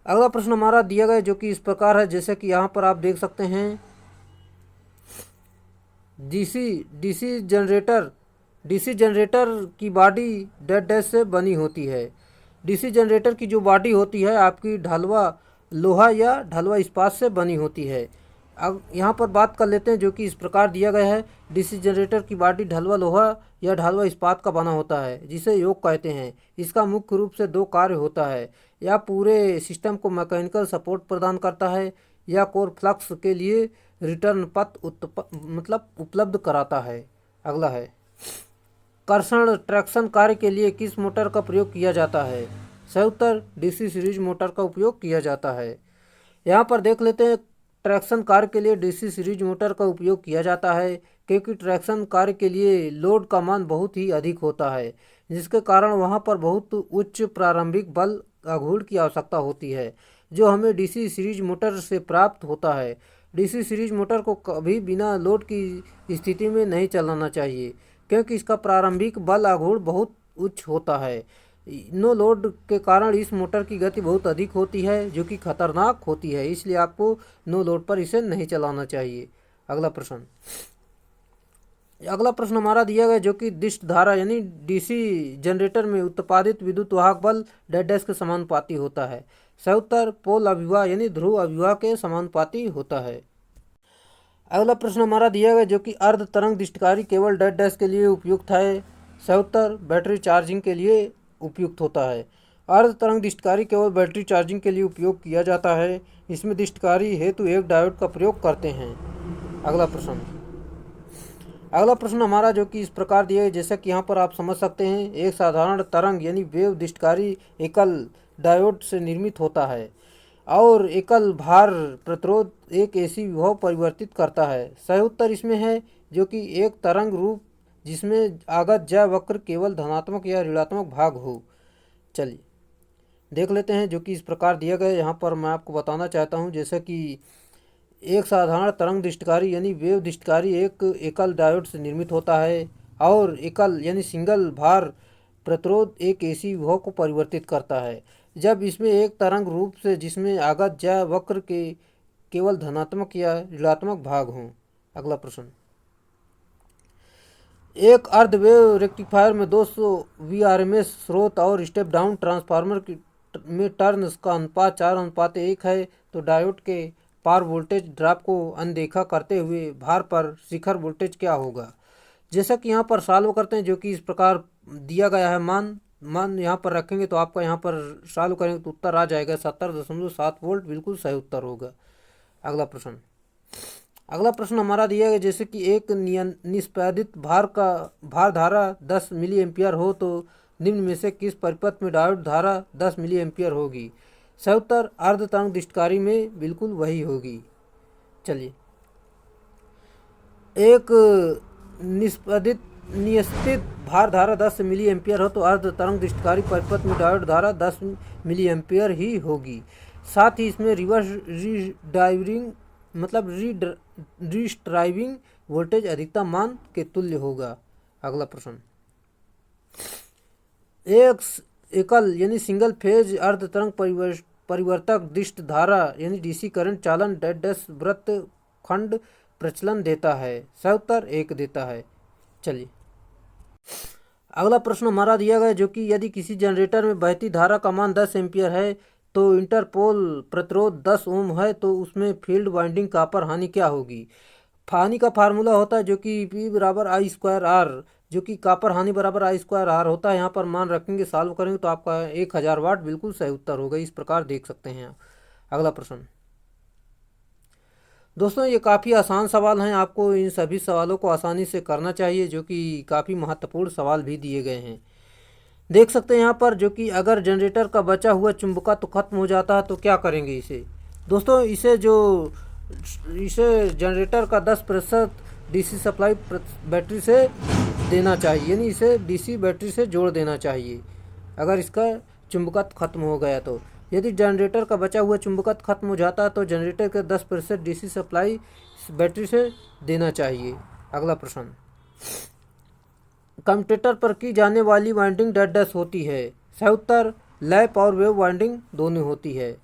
Speaker 1: अगला प्रश्न हमारा दिया गया जो कि इस प्रकार है, जैसे कि यहाँ पर आप देख सकते हैं, डीसी जनरेटर की बॉडी डैश से बनी होती है। डीसी जनरेटर की जो बॉडी होती है आपकी ढलवा लोहा या ढलवा इस्पात से बनी होती है। अब यहाँ पर बात कर लेते हैं जो कि इस प्रकार दिया गया है, डीसी जनरेटर की बॉडी ढलवा लोहा या ढलवा इस्पात का बना होता है जिसे योक कहते हैं। इसका मुख्य रूप से 2 कार्य होता है, या पूरे सिस्टम को मैकेनिकल सपोर्ट प्रदान करता है या कोर फ्लक्स के लिए रिटर्न पथ उपलब्ध कराता है। अगला है, कर्षण ट्रैक्शन कार्य के लिए किस मोटर का प्रयोग किया जाता है? सही उत्तर, डीसी सीरीज मोटर का उपयोग किया जाता है। यहाँ पर देख लेते हैं, ट्रैक्शन कार्य के लिए डीसी सीरीज मोटर का उपयोग किया जाता है क्योंकि ट्रैक्शन कार्य के लिए लोड का मान बहुत ही अधिक होता है, जिसके कारण वहाँ पर बहुत उच्च प्रारंभिक बल आघूर्ण की आवश्यकता होती है जो हमें डीसी सीरीज मोटर से प्राप्त होता है। डीसी सीरीज मोटर को कभी बिना लोड की स्थिति में नहीं चलाना चाहिए क्योंकि इसका प्रारंभिक बल आघूर्ण बहुत उच्च होता है। नो लोड के कारण इस मोटर की गति बहुत अधिक होती है जो कि खतरनाक होती है, इसलिए आपको नो लोड पर इसे नहीं चलाना चाहिए। अगला प्रश्न हमारा दिया गया जो कि दिष्ट धारा यानी डीसी जनरेटर में उत्पादित विद्युत वाहक बल डैश के समानुपाती होता है। सही उत्तर, पोल अभिवाह यानी ध्रुव अभिवाह के समानुपाती होता है। अगला प्रश्न हमारा दिया गया जो कि अर्ध तरंग दिष्टकारी केवल डैश के लिए उपयुक्त है। सही उत्तर, बैटरी चार्जिंग के लिए उपयुक्त होता है। अर्ध तरंग दिष्टकारी केवल बैटरी चार्जिंग के लिए उपयोग किया जाता है। इसमें दिष्टकारी हेतु एक डायोड का प्रयोग करते हैं। अगला प्रश्न हमारा जो कि इस प्रकार दिया है, जैसा कि यहाँ पर आप समझ सकते हैं, एक साधारण तरंग यानी वेव दिष्टकारी एकल डायोड से निर्मित होता है और एकल भार प्रतिरोध एक एसी विभव परिवर्तित करता है। सही उत्तर इसमें है जो कि एक तरंग रूप जिसमें आगत ज्या वक्र केवल धनात्मक या ऋणात्मक भाग हो। चलिए देख लेते हैं जो कि इस प्रकार दिया गया है। यहाँ पर मैं आपको बताना चाहता हूँ, जैसे कि एक साधारण तरंग दिष्टकारी यानी वेव दिष्टकारी एक एकल डायोड से निर्मित होता है और एकल यानी सिंगल भार प्रतिरोध एक एसी विभव को परिवर्तित करता है जब इसमें एक तरंग रूप से जिसमें आगत ज्या वक्र के केवल धनात्मक या ऋणात्मक भाग हों। एक अर्ध वेव रेक्टिफायर में 200 वीआरएमएस स्रोत और स्टेप डाउन ट्रांसफार्मर की में टर्न्स का अनुपात 4:1 है, तो डायोड के पार वोल्टेज ड्रॉप को अनदेखा करते हुए भार पर शिखर वोल्टेज क्या होगा। जैसा कि यहाँ पर सॉल्व करते हैं, जो कि इस प्रकार दिया गया है। मान मान यहाँ पर रखेंगे तो आपका यहाँ पर सॉल्व करेंगे तो उत्तर आ जाएगा 70.7 वोल्ट, बिल्कुल सही उत्तर होगा। अगला प्रश्न हमारा दिया गया, जैसे कि एक निष्पादित भार धारा 10 मिली एम्पियर हो तो निम्न में से किस परिपथ में डायोड धारा 10 मिली एम्पियर होगी। सही उत्तर अर्ध तरंग दृष्टिकारी में बिल्कुल वही होगी। चलिए, एक नियस्थित भार धारा 10 मिली एम्पियर हो तो अर्ध तरंग दृष्टिकारी परिपथ में डायोड धारा 10 मिली एम्पियर ही होगी। साथ ही इसमें रिवर्स रीड्राइविंग मतलब रीड्राइविंग वोल्टेज अधिकतम मान के तुल्य होगा। अगला प्रश्न, एक एकल यानी सिंगल फेज अर्ध तरंग परिवर्तक दिष्ट धारा यानी डीसी करंट चालन डैश वृत्त खंड प्रचलन देता है। सही उत्तर 1 देता है। चलिए, अगला प्रश्न हमारा दिया गया, जो कि यदि किसी जनरेटर में बहती धारा का मान 10 एम्पियर है तो इंटरपोल प्रतिरोध 10 ओम है, तो उसमें फील्ड वाइंडिंग कॉपर हानि क्या होगी। हानि का फार्मूला होता है जो कि P बराबर आई स्क्वायर आर, जो कि कॉपर हानि बराबर आई स्क्वायर आर होता है। यहाँ पर मान रखेंगे, सॉल्व करेंगे तो आपका 1000 वाट बिल्कुल सही उत्तर होगा। इस प्रकार देख सकते हैं। अगला प्रश्न दोस्तों, ये काफ़ी आसान सवाल हैं, आपको इन सभी सवालों को आसानी से करना चाहिए, जो कि काफ़ी महत्वपूर्ण सवाल भी दिए गए हैं। देख सकते हैं यहाँ पर, जो कि अगर जनरेटर का बचा हुआ चुंबकत्व खत्म हो जाता है तो क्या करेंगे इसे। दोस्तों, इसे जनरेटर का 10% डीसी सप्लाई बैटरी से देना चाहिए, यानी इसे डीसी बैटरी से जोड़ देना चाहिए अगर इसका चुंबकत्व खत्म हो गया तो। यदि जनरेटर का बचा हुआ चुंबकत्व खत्म हो जाता है तो जनरेटर का 10% डीसी सप्लाई बैटरी से देना चाहिए। अगला प्रश्न, कम्यूटेटर पर की जाने वाली वाइंडिंग डैश होती है। सही उत्तर लैप और वेव वाइंडिंग दोनों होती है।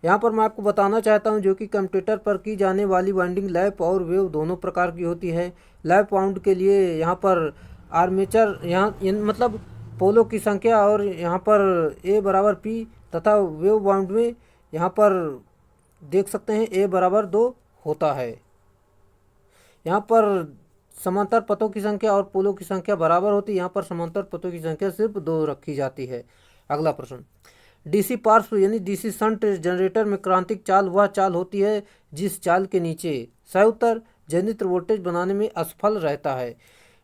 Speaker 1: यहाँ पर मैं आपको बताना चाहता हूँ, जो कि कम्यूटेटर पर की जाने वाली वाइंडिंग लैप और वेव दोनों प्रकार की होती है। लैप वाउंड के लिए यहाँ पर आर्मेचर मतलब पोलो की संख्या और यहाँ पर ए बराबर पी, तथा वेव वाउंड में यहाँ पर देख सकते हैं ए बराबर 2 होता है। यहाँ पर समांतर पथों की संख्या और पोलों की संख्या बराबर होती है। यहाँ पर समांतर पथों की संख्या सिर्फ 2 रखी जाती है। अगला प्रश्न, डीसी पार्श्व यानी डीसी शंट जनरेटर में क्रांतिक चाल वह चाल होती है जिस चाल के नीचे। सही उत्तर जनित्र वोल्टेज बनाने में असफल रहता है।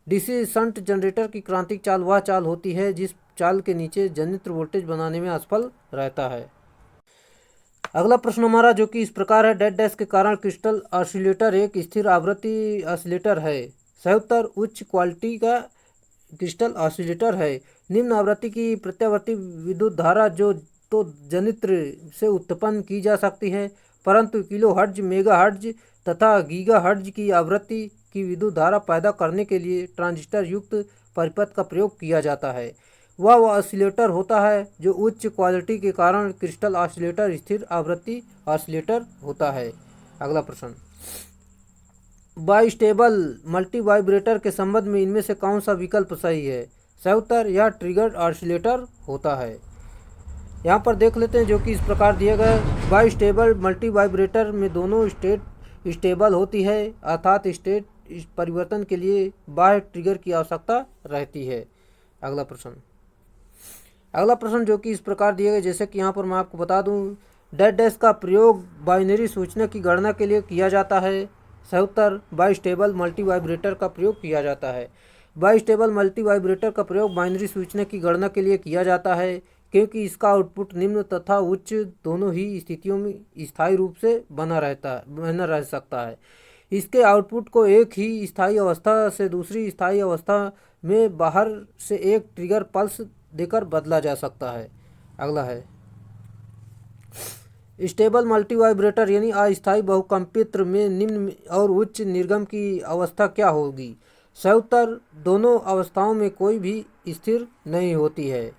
Speaker 1: डीसी शंट जनरेटर की क्रांतिक चाल वह चाल होती है जिस चाल के नीचे जनित्र वोल्टेज बनाने में असफल रहता है। अगला प्रश्न हमारा, जो कि इस प्रकार है, डैश के कारण क्रिस्टल ऑसिलेटर एक स्थिर आवृत्ति ऑसिलेटर है। सही उत्तर उच्च क्वालिटी का क्रिस्टल ऑसिलेटर है। निम्न आवृत्ति की प्रत्यावर्ती विद्युत धारा जो तो जनित्र से उत्पन्न की जा सकती है, परंतु किलो हर्ट्ज, मेगा हर्ट्ज तथा गीगा हर्ट्ज की आवृत्ति की विद्युत धारा पैदा करने के लिए ट्रांजिस्टर युक्त परिपथ का प्रयोग किया जाता है। वह ऑसिलेटर होता है जो उच्च क्वालिटी के कारण क्रिस्टल ऑसिलेटर स्थिर आवृत्ति ऑसिलेटर होता है। अगला प्रश्न, बाइस्टेबल मल्टी वाइब्रेटर के संबंध में इनमें से कौन सा विकल्प सही है। सही उत्तर यह ट्रिगर्ड ऑसिलेटर होता है। यहाँ पर देख लेते हैं, जो कि इस प्रकार दिए गए, बाइस्टेबल मल्टी वाइब्रेटर में दोनों स्टेट स्टेबल होती है, अर्थात स्टेट परिवर्तन के लिए बाह्य ट्रिगर की आवश्यकता रहती है। अगला प्रश्न जो कि इस प्रकार दिए गए, जैसे कि यहाँ पर मैं आपको बता दूँ, डैश का प्रयोग बाइनरी सूचना की गणना के लिए किया जाता है। सही उत्तर बाइस्टेबल मल्टी वाइब्रेटर का प्रयोग किया जाता है। बाइस्टेबल मल्टी वाइब्रेटर का प्रयोग बाइनरी सूचना की गणना के लिए किया जाता है, क्योंकि इसका आउटपुट निम्न तथा उच्च दोनों ही स्थितियों में स्थायी रूप से बना रह सकता है। इसके आउटपुट को एक ही स्थायी अवस्था से दूसरी स्थायी अवस्था में बाहर से एक ट्रिगर पल्स देकर बदला जा सकता है। अगला है, स्टेबल मल्टी वाइब्रेटर यानी अस्थायी बहुकंपित्र में निम्न और उच्च निर्गम की अवस्था क्या होगी। सही उत्तर दोनों अवस्थाओं में कोई भी स्थिर नहीं होती है।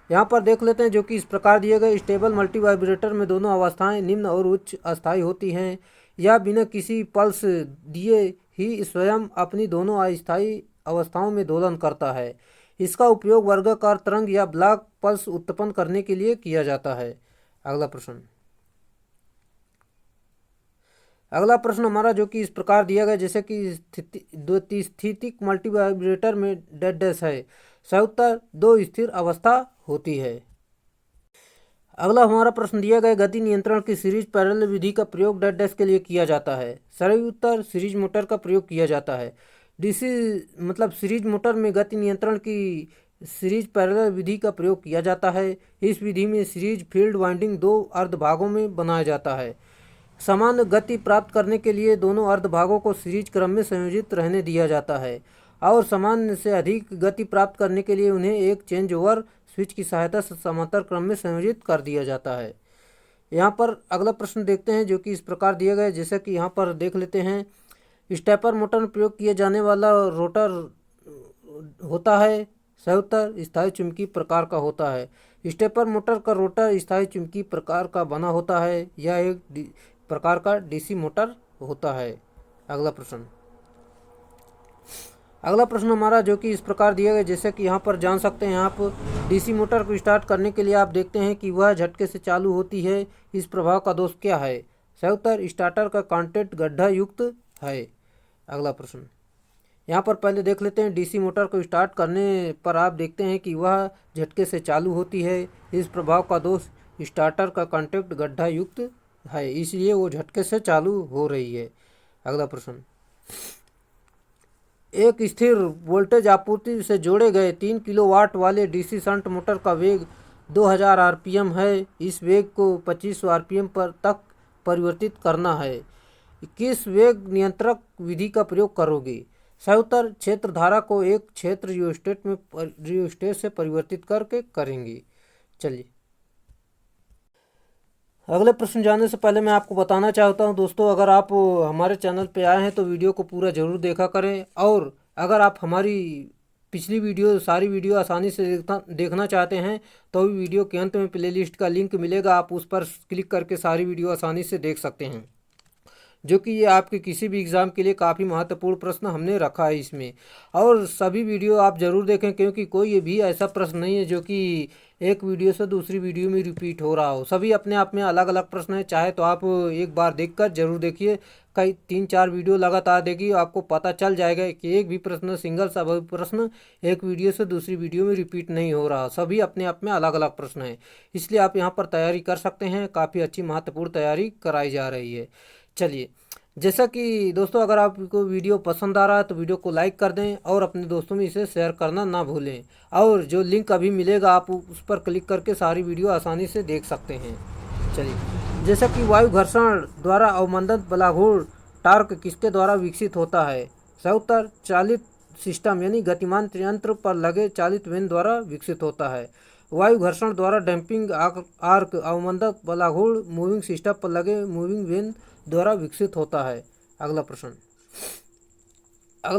Speaker 1: यहाँ पर देख लेते हैं, जो कि इस प्रकार दिए गए, स्टेबल मल्टी वाइब्रेटर में दोनों अवस्थाएं निम्न और उच्च अस्थायी होती हैं। यह बिना किसी पल्स दिए ही स्वयं अपनी दोनों अस्थायी अवस्थाओं में दोलन करता है। इसका उपयोग वर्गाकार तरंग या ब्लॉक पल्स उत्पन्न करने के लिए किया जाता है। अगला प्रश्न हमारा जो कि इस प्रकार दिया गया, जैसे कि स्थितिक मल्टीवाइब्रेटर में डेड डैश है। सही उत्तर दो स्थिर अवस्था होती है। अगला हमारा प्रश्न दिया गया, गति नियंत्रण की सीरीज पैरेलल विधि का प्रयोग डेड डैश के लिए किया जाता है। सही उत्तर सीरीज मोटर का प्रयोग किया जाता है। डीसी मतलब सीरीज मोटर में गति नियंत्रण की सीरीज पैरेलल विधि का प्रयोग किया जाता है। इस विधि में सीरीज फील्ड वाइंडिंग दो अर्ध भागों में बनाया जाता है। समान गति प्राप्त करने के लिए दोनों अर्ध भागों को सीरीज क्रम में संयोजित रहने दिया जाता है और समान से अधिक गति प्राप्त करने के लिए उन्हें एक चेंज ओवर स्विच की सहायता से समांतर क्रम में संयोजित कर दिया जाता है। यहाँ पर अगला प्रश्न देखते हैं जो कि इस प्रकार दिया गया है, जैसे कि यहाँ पर देख लेते हैं। स्टेपर मोटर में प्रयोग किए जाने वाला रोटर होता है। सही उत्तर स्थायी चुंबकीय प्रकार का होता है। स्टेपर मोटर का रोटर स्थायी चुंबकीय प्रकार का बना होता है। यह एक प्रकार का डीसी मोटर होता है। अगला प्रश्न हमारा जो कि इस प्रकार दिया गया, जैसे कि यहाँ पर जान सकते हैं आप। डीसी मोटर को स्टार्ट करने के लिए आप देखते हैं कि वह झटके से चालू होती है। इस प्रभाव का दोष क्या है? सही उत्तर स्टार्टर का कॉन्टैक्ट गड्ढा युक्त है। अगला प्रश्न यहाँ पर पहले देख लेते हैं। डीसी मोटर को स्टार्ट करने पर आप देखते हैं कि वह झटके से चालू होती है। इस प्रभाव का दोष स्टार्टर का कॉन्टैक्ट गड्ढा युक्त है, इसलिए वो झटके से चालू हो रही है। अगला प्रश्न, एक स्थिर वोल्टेज आपूर्ति से जोड़े गए 3 किलोवाट वाले डीसी शंट मोटर का वेग 2000 आरपीएम है। इस वेग को 2500 आरपीएम पर तक परिवर्तित करना है। किस वेग नियंत्रक विधि का प्रयोग करोगे? सही उत्तर क्षेत्र धारा को एक क्षेत्र रियोस्टेट से परिवर्तित करके करेंगे। चलिए अगले प्रश्न जाने से पहले मैं आपको बताना चाहता हूं दोस्तों, अगर आप हमारे चैनल पे आए हैं तो वीडियो को पूरा ज़रूर देखा करें, और अगर आप हमारी पिछली वीडियो सारी वीडियो आसानी से देखना चाहते हैं तो भी वीडियो के अंत में प्लेलिस्ट का लिंक मिलेगा, आप उस पर क्लिक करके सारी वीडियो आसानी से देख सकते हैं, जो कि ये आपके किसी भी एग्ज़ाम के लिए काफ़ी महत्वपूर्ण प्रश्न हमने रखा है इसमें। और सभी वीडियो आप ज़रूर देखें, क्योंकि कोई भी ऐसा प्रश्न नहीं है जो कि एक वीडियो से दूसरी वीडियो में रिपीट हो रहा हो। सभी अपने आप में अलग अलग प्रश्न हैं। चाहे तो आप एक बार देखकर ज़रूर देखिए, कई 3-4 वीडियो लगातार देखिए, आपको पता चल जाएगा कि एक भी प्रश्न सिंगल सा प्रश्न एक वीडियो से दूसरी वीडियो में रिपीट नहीं हो रहा। सभी अपने आप में अलग अलग प्रश्न हैं, इसलिए आप यहाँ पर तैयारी कर सकते हैं। काफ़ी अच्छी महत्वपूर्ण तैयारी कराई जा रही है। चलिए, जैसा कि दोस्तों अगर आपको वीडियो पसंद आ रहा है तो वीडियो को लाइक कर दें और अपने दोस्तों में इसे शेयर करना ना भूलें, और जो लिंक अभी मिलेगा आप उस पर क्लिक करके सारी वीडियो आसानी से देख सकते हैं। चलिए, जैसा कि वायु घर्षण द्वारा अवमंदन बलाघूर्ण टार्क किसके द्वारा विकसित होता है? सही उत्तर चालित सिस्टम यानी गतिमान यंत्र पर लगे चालित वेन द्वारा विकसित होता है। वायु घर्षण द्वारा डैम्पिंग आर्क अवमंदक बलाघूर्ण मूविंग सिस्टम पर लगे मूविंग वेन द्वारा विकसित होता है। अगला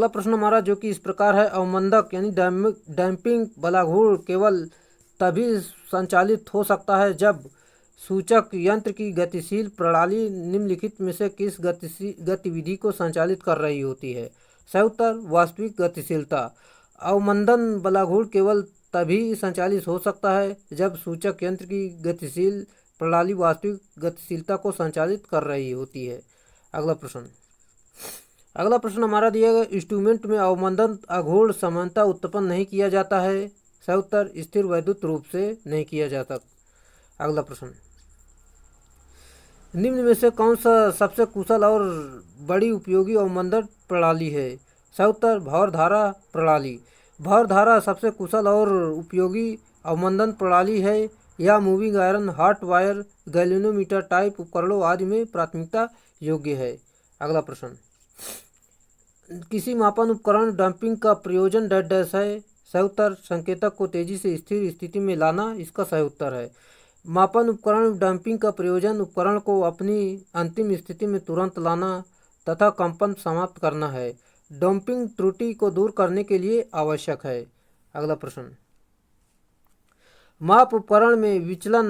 Speaker 1: प्रश्न हमारा जो कि इस प्रकार है, अवमंदक यानी डैम्पिंग बलाघूर्ण केवल तभी संचालित हो सकता है जब सूचक यंत्र की गतिशील प्रणाली निम्नलिखित में से किस गतिविधि को संचालित कर रही होती है? सही उत्तर वास्तविक गतिशीलता। अवमंदन बलाघूर्ण केवल तभी संचालित हो सकता है जब सूचक यंत्र की गतिशील प्रणाली वास्तविक गतिशीलता को संचालित कर रही होती है। अगला प्रश्न हमारा दिया गया, इंस्ट्रूमेंट में अवमंदन आघूर्ण समानता उत्पन्न नहीं किया जाता है। सही उत्तर स्थिर वैद्युत रूप से नहीं किया जाता। अगला प्रश्न, निम्न में से कौन सा सबसे कुशल और बड़ी उपयोगी अवमंदन प्रणाली है? सही उत्तर भंवरधारा प्रणाली। भंवरधारा सबसे कुशल और उपयोगी अवमंदन प्रणाली है। यह moving iron, hot wire, galvanometer type उपकरणों आदि में प्राथमिकता योग्य है। अगला प्रश्न, किसी मापन उपकरण डंपिंग का प्रयोजन डेड डैश है। सही उत्तर संकेतक को तेजी से स्थिर स्थिति में लाना इसका सही उत्तर है। मापन उपकरण डंपिंग का प्रयोजन उपकरण को अपनी अंतिम स्थिति में तुरंत लाना तथा कंपन समाप्त करना है। डंपिंग त्रुटि को दूर करने के लिए आवश्यक है। अगला प्रश्न, माप उपकरण में विचलन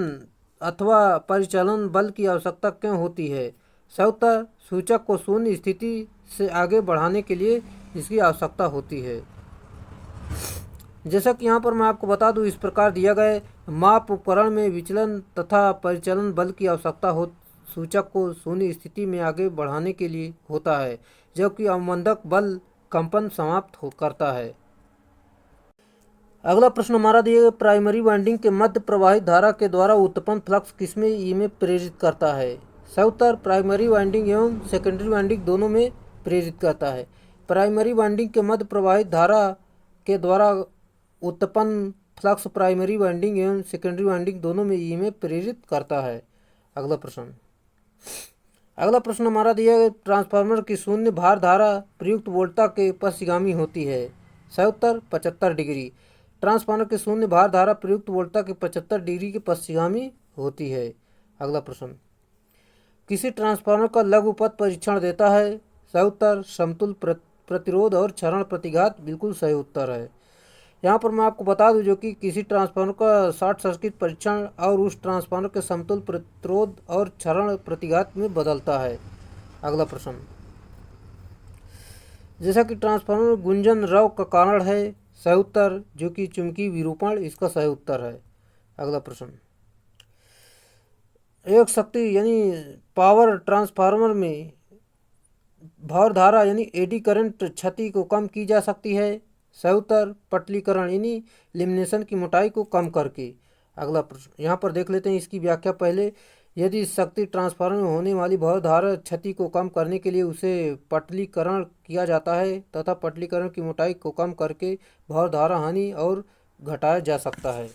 Speaker 1: अथवा परिचालन बल की आवश्यकता क्यों होती है? सही उत्तर सूचक को शून्य स्थिति से आगे बढ़ाने के लिए इसकी आवश्यकता होती है। जैसा कि यहाँ पर मैं आपको बता दूं, इस प्रकार दिया गया माप उपकरण में विचलन तथा परिचालन बल की आवश्यकता हो सूचक को शून्य स्थिति में आगे बढ़ाने के लिए होता है, जबकि अवमंदक बल कंपन समाप्त करता है। अगला प्रश्न हमारा दिया गया, प्राइमरी वाइंडिंग के मध्य प्रवाहित धारा के द्वारा उत्पन्न फ्लक्स किसमें ईएमएफ प्रेरित करता है? सही उत्तर प्राइमरी वाइंडिंग एवं सेकेंडरी वाइंडिंग दोनों में प्रेरित करता है। प्राइमरी वाइंडिंग के मध्य प्रवाहित धारा के द्वारा उत्पन्न फ्लक्स प्राइमरी वाइंडिंग एवं सेकेंडरी वाइंडिंग दोनों में ईएमएफ प्रेरित करता है। अगला प्रश्न हमारा दिया गया, ट्रांसफार्मर की शून्य भार धारा प्रयुक्त वोल्टता के पश्चिगामी होती है। सही उत्तर 75 डिग्री। ट्रांसफार्मर की शून्य भार धारा प्रयुक्त वोल्टता के 75 डिग्री के पश्चिगामी होती है। अगला प्रश्न, किसी ट्रांसफार्मर का लघु पथ परीक्षण देता है? सही उत्तर समतुल्य प्रतिरोध और क्षरण प्रतिघात बिल्कुल सही उत्तर है। यहाँ पर मैं आपको बता दूं, जो कि किसी ट्रांसफार्मर का शॉर्ट सर्किट परीक्षण और उस ट्रांसफार्मर के समतुल्य प्रतिरोध और क्षरण प्रतिघात में बदलता है। अगला प्रश्न, जैसा कि ट्रांसफार्मर में गुंजन रव का कारण है। सही उत्तर जो कि चुंबकीय विरूपण इसका सही उत्तर है। अगला प्रश्न, एक शक्ति यानी पावर ट्रांसफार्मर में भार धारा यानी एडी करंट क्षति को कम की जा सकती है। सही उत्तर पटलीकरण यानी लेमिनेशन की मोटाई को कम करके। अगला प्रश्न, यहाँ पर देख लेते हैं इसकी व्याख्या पहले। यदि शक्ति ट्रांसफार्मर में होने वाली भार धारा क्षति को कम करने के लिए उसे पटलीकरण किया जाता है तथा पटलीकरण की मोटाई को कम करके भार धारा हानि और घटाया जा सकता है।